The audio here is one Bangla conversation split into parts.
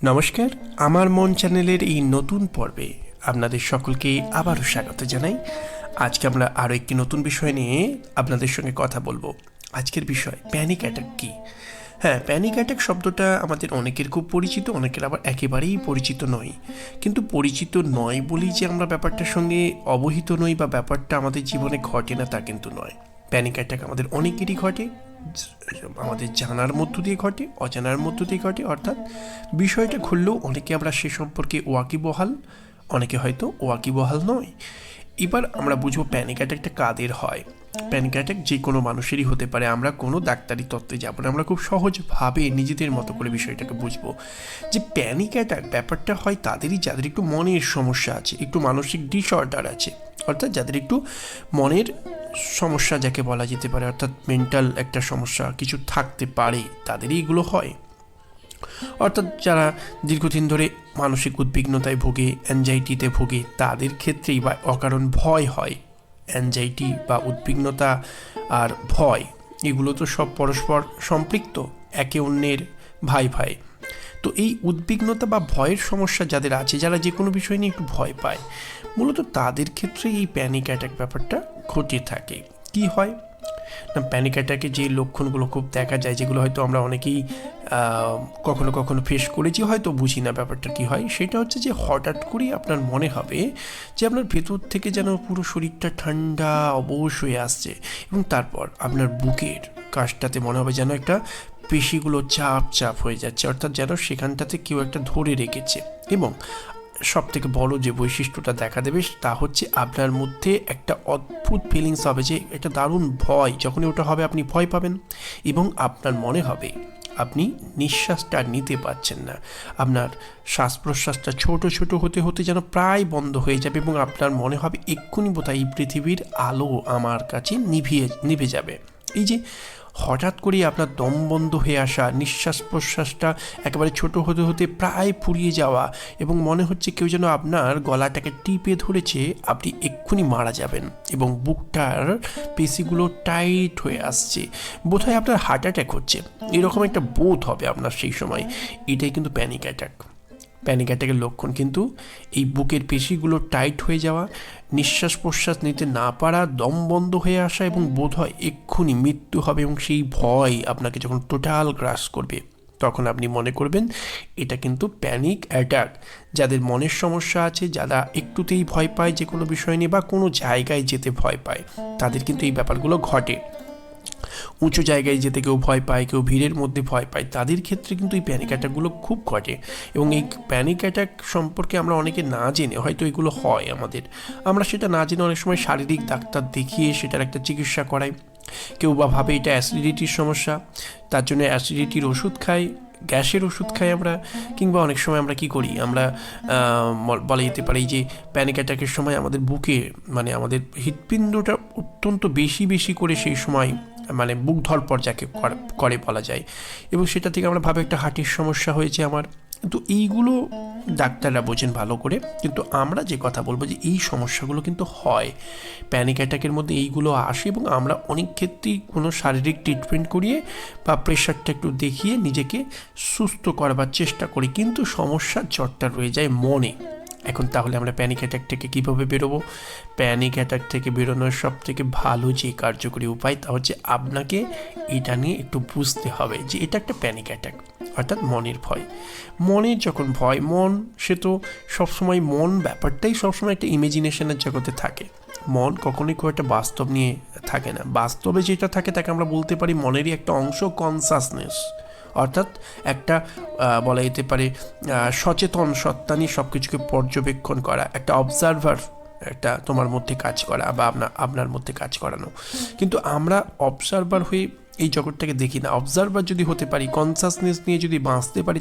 নমস্কার, আমার মন চ্যানেলের এই নতুন পর্বে আপনাদের সকলকে আবারও স্বাগত জানাই। আজকে আমরা আরও একটি নতুন বিষয় নিয়ে আপনাদের সঙ্গে কথা বলবো। আজকের বিষয় প্যানিক অ্যাটাক কী। হ্যাঁ, প্যানিক অ্যাটাক শব্দটা আমাদের অনেকের খুব পরিচিত, অনেকের আবার একেবারেই পরিচিত নয়। কিন্তু পরিচিত নয় বলেই যে আমরা ব্যাপারটার সঙ্গে অবহিত নই বা ব্যাপারটা আমাদের জীবনে ঘটে না তা কিন্তু নয়। প্যানিক অ্যাটাক আমাদের অনেকেরই ঘটে, আমাদের জানার মধ্য দিয়ে ঘটে, অজানার মধ্য দিয়ে ঘটে। অর্থাৎ বিষয়টা ঘটলেও অনেকে আমরা সে সম্পর্কে ওয়াকিবহাল, অনেকে হয়তো ওয়াকিবহাল নয়। এবার আমরা বুঝবো প্যানিক অ্যাটাকটা কাদের হয়। প্যানিক অ্যাটাক যে কোনো মানুষেরই হতে পারে। আমরা কোনো ডাক্তারি তত্ত্বে যাব না, আমরা খুব সহজভাবে নিজেদের মতো করে বিষয়টাকে বুঝবো যে প্যানিক অ্যাটাক ব্যাপারটা হয় তাদেরই যাদের একটু মনের সমস্যা আছে, একটু মানসিক ডিসঅর্ডার আছে, অর্থাৎ যাদের একটু মনের সমস্যা যাকে বলা যেতে পারে, অর্থাৎ মেন্টাল একটা সমস্যা কিছু থাকতে পারে, তাদেরই এগুলো হয়। অর্থাৎ যারা দীর্ঘদিন ধরে মানসিক উদ্বিগ্নতায় ভোগে, অ্যাংজাইটিতে ভোগে, তাদের ক্ষেত্রেই বা অকারণ ভয় হয়। অ্যাংজাইটি বা উদ্বিগ্নতা আর ভয় এগুলো তো সব পরস্পর সম্পৃক্ত, একে অন্যের ভাই ভাই। তো এই উদ্বিগ্নতা বা ভয়ের সমস্যা যাদের আছে, যারা যে কোনো বিষয় নিয়ে একটু ভয় পায়, মূলত তাদের ক্ষেত্রে এই প্যানিক অ্যাটাক ব্যাপারটা ঘটে থাকে। কি হয় না, প্যানিক অ্যাটাকে যে লক্ষণগুলো খুব দেখা যায়, যেগুলো হয়তো আমরা অনেকেই কখনো কখনো ফেস করেছি, হয়তো বুঝি না ব্যাপারটা কী হয়, সেটা হচ্ছে যে হঠাৎ করেই আপনার মনে হবে যে আপনার ভেতর থেকে যেন পুরো শরীরটা ঠান্ডা অবশ হয়ে আসছে, এবং তারপর আপনার বুকের কাছটাতে মনে হবে যেন একটা পেশিগুলো চাপ চাপ হয়ে যাচ্ছে, অর্থাৎ যেন সেখানটাতে কেউ একটা ধরে রেখেছে। এবং সব থেকে বড় যে বৈশিষ্ট্যটা দেখা দেবে তা হচ্ছে আপনার মধ্যে একটা অদ্ভুত ফিলিংস হবে, যে একটা দারুণ ভয়। যখনই ওটা হবে আপনি ভয় পাবেন, এবং আপনার মনে হবে আপনি নিঃশ্বাসটা নিতে পারছেন না, আপনার শ্বাস প্রশ্বাসটা ছোট ছোট হতে হতে যেন প্রায় বন্ধ হয়ে যাবে, এবং আপনার মনে হবে এক্ষুনি বোধহয় এই পৃথিবীর আলো আমার কাছে নিভে যাবে। এই যে হঠাৎ করেই আপনার দম বন্ধ হয়ে আসা, নিঃশ্বাস প্রশ্বাসটা একেবারে ছোট হতে হতে প্রায় ফুরিয়ে যাওয়া, এবং মনে হচ্ছে কেউ যেন আপনার গলাটাকে টিপে ধরেছে, আপনি এক্ষুনি মারা যাবেন, এবং বুকটার পেশিগুলো টাইট হয়ে আসছে, বোধহয় আপনার হার্ট অ্যাটাক হচ্ছে, এরকম একটা বোধ হবে আপনার সেই সময়। এটাই কিন্তু প্যানিক অ্যাটাক। প্যানিক অ্যাটাকের লক্ষণ কিন্তু এই বুকের পেশিগুলো টাইট হয়ে যাওয়া, নিঃশ্বাস প্রশ্বাস নিতে না পারা, দম বন্ধ হয়ে আসা, এবং বোধ হয় এক্ষুনি মৃত্যু হবে, এবং সেই ভয় আপনাকে যখন টোটাল গ্রাস করবে, তখন আপনি মনে করবেন এটা কিন্তু প্যানিক অ্যাটাক। যাদের মনের সমস্যা আছে, যারা একটুতেই ভয় পায় যে কোনো বিষয় নিয়ে বা কোনো জায়গায় যেতে ভয় পায়, তাদের কিন্তু এই ব্যাপারগুলো ঘটে। উঁচু জায়গায় যেতে কেউ ভয় পায়, কেউ ভিড়ের মধ্যে ভয় পায়, তাদের ক্ষেত্রে কিন্তু এই প্যানিক অ্যাটাকগুলো খুব ঘটে। এবং এই প্যানিক অ্যাটাক সম্পর্কে আমরা অনেকে না জেনে হয়তো এগুলো হয় আমাদের, আমরা সেটা না জেনে অনেক সময় শারীরিক ডাক্তার দেখিয়ে সেটার একটা চিকিৎসা করাই। কেউ বা ভাবে এটা অ্যাসিডিটির সমস্যা, তার জন্য অ্যাসিডিটির ওষুধ খাই, গ্যাসের ওষুধ খাই আমরা। কিংবা অনেক সময় আমরা কি করি, আমরা বলা যেতে পারে যে প্যানিক অ্যাটাকের সময় আমাদের বুকে, মানে আমাদের হৃৎপিণ্ডটা অত্যন্ত বেশি বেশি করে সেই সময়, মানে বুক ধড়ফড় যাকে করে বলা যায়, এবং সেটা থেকে আমরা ভাবে একটা হার্টের সমস্যা হয়েছে আমার। কিন্তু এইগুলো ডাক্তাররা বোঝেন ভালো করে, কিন্তু আমরা যে কথা বলবো যে এই সমস্যাগুলো কিন্তু হয় প্যানিক অ্যাটাকের মধ্যে, এইগুলো আসে, এবং আমরা অনেক ক্ষেত্রেই কোনো শারীরিক ট্রিটমেন্ট করিয়ে বা প্রেশারটা একটু দেখিয়ে নিজেকে সুস্থ করবার চেষ্টা করি, কিন্তু সমস্যার জটটা রয়ে যায় মনে। এখন তাহলে আমরা প্যানিক অ্যাটাক থেকে কীভাবে বেরোবো? প্যানিক অ্যাটাক থেকে বেরোনোর সব থেকে ভালো যে কার্যকরী উপায়, তা হচ্ছে আপনাকে এটা নিয়ে একটু বুঝতে হবে যে এটা একটা প্যানিক অ্যাটাক, অর্থাৎ মনের ভয়। মনের যখন ভয়, মন সে তো সবসময়, মন ব্যাপারটাই সবসময় একটা ইমেজিনেশনের জগতে থাকে। মন কখনোই খুব একটা বাস্তব নিয়ে থাকে না। বাস্তবে যেটা থাকে তাকে আমরা বলতে পারি মনেরই একটা অংশ, কনসাসনেস, অর্থাৎ একটা বলা যেতে পারে সচেতন সত্তা নিয়ে সব কিছুকে পর্যবেক্ষণ করা, একটা অবজারভার, একটা তোমার মধ্যে কাজ করা বা আপনার মধ্যে কাজ করানো। কিন্তু আমরা অবজারভার হয়ে এই জগৎটাকে দেখি না। অবজারভার যদি হতে পারি, কনসাসনেস নিয়ে যদি বাঁচতে পারি,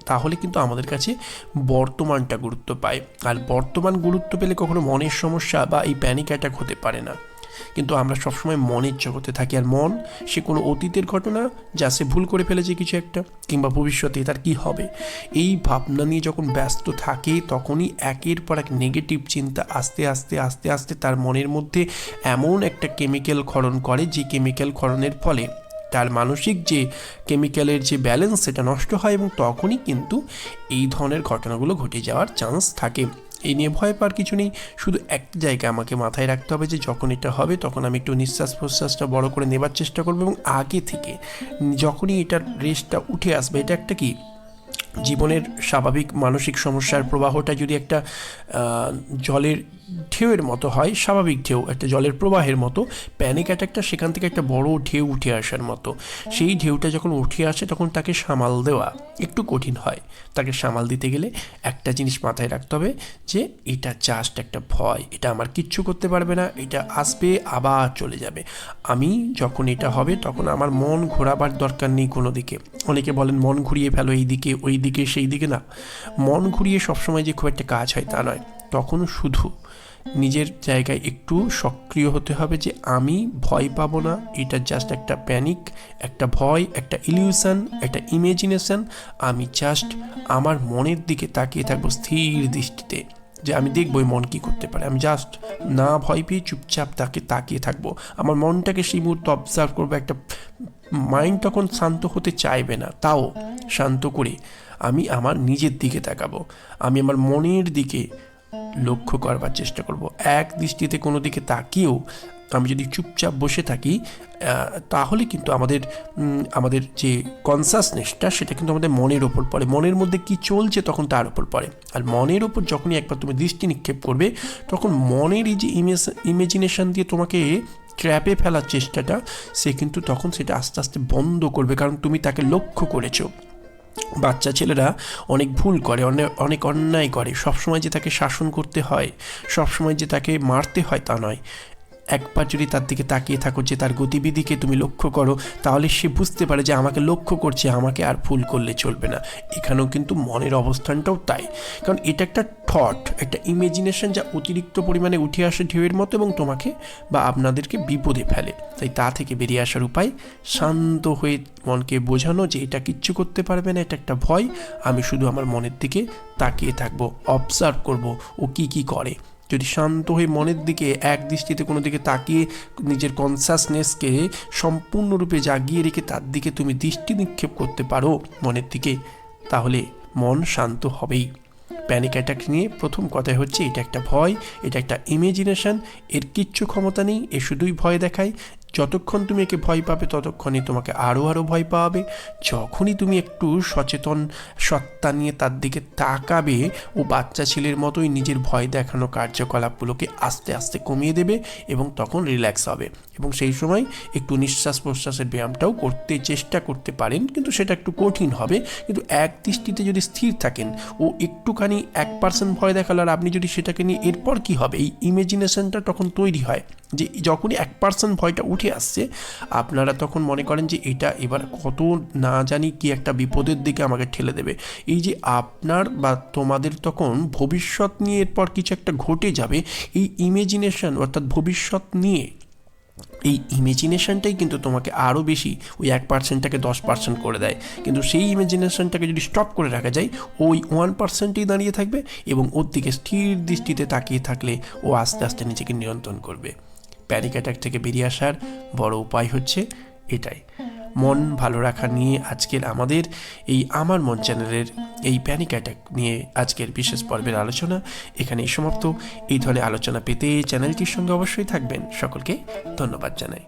তাহলে কিন্তু আমাদের কাছে বর্তমানটা গুরুত্ব পায়। আর বর্তমান গুরুত্ব পেলে কখনো মনের সমস্যা বা এই প্যানিক অ্যাটাক হতে পারে না। কিন্তু আমরা সবসময় মনের জগতে থাকি, আর মন সে কোনো অতীতের ঘটনা যা সে ভুল করে ফেলেছে কিছু একটা, কিংবা ভবিষ্যতে তার কি হবে, এই ভাবনা নিয়ে যখন ব্যস্ত থাকে, তখনই একের পর এক নেগেটিভ চিন্তা আস্তে আস্তে আস্তে আস্তে তার মনের মধ্যে এমন একটা কেমিক্যাল ক্ষরণ করে, যে কেমিক্যাল ক্ষরণের ফলে তার মানসিক যে কেমিক্যালের যে ব্যালেন্স সেটা নষ্ট হয়, এবং তখনই কিন্তু এই ধরনের ঘটনাগুলো ঘটে যাওয়ার চান্স থাকে। এই নিয়ে ভয় পাওয়ার কিছু নেই, শুধু একটা জায়গা আমাকে মাথায় রাখতে হবে যে যখন এটা হবে তখন আমি একটু নিঃশ্বাস প্রশ্বাসটা বড় করে নেবার চেষ্টা করবো, এবং আগে থেকে যখনই এটার রেসটা উঠে আসবে, এটা একটা কি জীবনের স্বাভাবিক মানসিক সমস্যার প্রবাহটা যদি একটা জলের ঢেউয়ের মতো হয়, স্বাভাবিক ঢেউ একটা জলের প্রবাহের মতো, প্যানিক অ্যাটাকটা সেখান থেকে একটা বড় ঢেউ উঠে আসার মতো। সেই ঢেউটা যখন উঠে আসে তখন তাকে সামাল দেওয়া একটু কঠিন হয়। তাকে সামাল দিতে গেলে একটা জিনিস মাথায় রাখতে হবে যে এটা জাস্ট একটা ভয়, এটা আমার কিচ্ছু করতে পারবে না, এটা আসবে আবার চলে যাবে। আমি যখন এটা হবে তখন আমার মন ঘোরাবার দরকার নেই কোনো দিকে। অনেকে বলেন মন ঘুরিয়ে ফেলো এই দিকে ওই দিকে সেই দিকে, না, মন ঘুরিয়ে সবসময় যে খুব একটা কাজ হয় তা নয়। তখন শুধু নিজের জায়গায় একটু সক্রিয় হতে হবে যে আমি ভয় পাবো না, এটা জাস্ট একটা প্যানিক, একটা ভয়, একটা ইলিউশন, একটা ইমেজিনেশন। আমি জাস্ট আমার মনের দিকে তাকিয়ে থাকবো স্থির দৃষ্টিতে, যে আমি দেখবো এই মন কী করতে পারে। আমি জাস্ট না ভয় পেয়ে চুপচাপ তাকে তাকিয়ে থাকবো, আমার মনটাকে সেই মুহূর্তে অবজার্ভ করবো। একটা মাইন্ড তখন শান্ত হতে চাইবে না, তাও শান্ত করে আমি আমার নিজের দিকে তাকাবো, আমি আমার মনের দিকে লক্ষ্য করবার চেষ্টা করব। এক দৃষ্টিতে কোনো দিকে তাকিয়েও আমি যদি চুপচাপ বসে থাকি, তাহলে কিন্তু আমাদের যে কনসাসনেসটা সেটা কিন্তু আমাদের মনের ওপর পড়ে, মনের মধ্যে কি চলছে তখন তার ওপর পড়ে। আর মনের ওপর যখনই একবার তুমি দৃষ্টি নিক্ষেপ করবে, তখন মনের এই যে ইমেজিনেশন দিয়ে তোমাকে ট্র্যাপে ফেলার চেষ্টাটা, সে কিন্তু তখন সেটা আস্তে আস্তে বন্ধ করবে, কারণ তুমি তাকে লক্ষ্য করেছো। বাচ্চা ছেলেরা অনেক ভুল করে, অনেক অন্যায় করে, সবসময় যে তাকে শাসন করতে হয়, সবসময় যে তাকে মারতে হয় তা নয়। একবার যদি তার দিকে তাকিয়ে থাকো, যে তার গতিবিধিকে তুমি লক্ষ্য করো, তাহলে সে বুঝতে পারে যে আমাকে লক্ষ্য করছে, আমাকে আর ভুল করলে চলবে না। এখানেও কিন্তু মনের অবস্থানটাও তাই, কারণ এটা একটা থট, একটা ইমেজিনেশন যা অতিরিক্ত পরিমাণে উঠে আসে ঢেউয়ের মতো, এবং তোমাকে বা আপনাদেরকে বিপদে ফেলে। তাই তা থেকে বেরিয়ে আসার উপায় শান্ত হয়ে মনকে বোঝানো যে এটা কিচ্ছু করতে পারবে না, এটা একটা ভয়, আমি শুধু আমার মনের দিকে তাকিয়ে থাকবো, অবজার্ভ করব ও কি কি করে। যদি শান্ত হয়ে মনের দিকে এক দৃষ্টিতে কোনো দিকে তাকিয়ে নিজের কনসাসনেসকে সম্পূর্ণরূপে জাগিয়ে রেখে তার দিকে তুমি দৃষ্টি নিক্ষেপ করতে পারো মনের দিকে, তাহলে মন শান্ত হবেই। প্যানিক অ্যাটাক নিয়ে প্রথম কথাই হচ্ছে এটা একটা ভয়, এটা একটা ইমেজিনেশন, এর কিচ্ছু ক্ষমতা নেই, এ শুধুই ভয় দেখায়। যতক্ষণ তুমি একে ভয় পাবে ততক্ষণই তোমাকে আরও ভয় পাবে। যখনই তুমি একটু সচেতন সত্তা নিয়ে তার দিকে তাকাবে, ও বাচ্চা ছেলের মতোই নিজের ভয় দেখানো কার্যকলাপগুলোকে আস্তে আস্তে কমিয়ে দেবে, এবং তখন রিল্যাক্স হবে। এবং সেই সময় একটু নিঃশ্বাস প্রশ্বাসের ব্যায়ামটাও করতে চেষ্টা করতে পারেন, কিন্তু সেটা একটু কঠিন হবে। কিন্তু এক দৃষ্টিতে যদি স্থির থাকেন, ও একটুখানি 1% ভয় দেখালো, আর আপনি যদি সেটাকে নিয়ে এরপর কি হবে, এই ইমেজিনেশনটা তখন তৈরি হয় যে যখনই 1% ভয়টা উঠে আসছে, আপনারা তখন মনে করেন যে এটা এবার কত না জানি কি একটা বিপদের দিকে আমাকে ঠেলে দেবে। এই যে আপনার বা তোমাদের তখন ভবিষ্যৎ নিয়ে এরপর কিছু একটা ঘটে যাবে, এই ইমেজিনেশন অর্থাৎ ভবিষ্যৎ নিয়ে এই ইমেজিনেশনটাই কিন্তু তোমাকে আরও বেশি ওই 1%টাকে 10% করে দেয়। কিন্তু সেই ইমেজিনেশনটাকে যদি স্টপ করে রাখা যায়, ওই 1%ই দাঁড়িয়ে থাকবে, এবং ওর দিকে স্থির দৃষ্টিতে তাকিয়ে থাকলে ও আস্তে আস্তে নিজেকে নিয়ন্ত্রণ করবে। প্যানিক অ্যাটাক থেকে বেরিয়ে আসার বড় উপায় হচ্ছে এটাই। মন ভালো রাখা নিয়ে আজকের আমাদের এই আমার মন চ্যানেলের এই প্যানিক অ্যাটাক নিয়ে আজকের বিশেষ পর্বের আলোচনা এখানেই সমাপ্ত। এই ধরনের আলোচনা পেতে চ্যানেলটির সঙ্গে অবশ্যই থাকবেন। সকলকে ধন্যবাদ জানাই।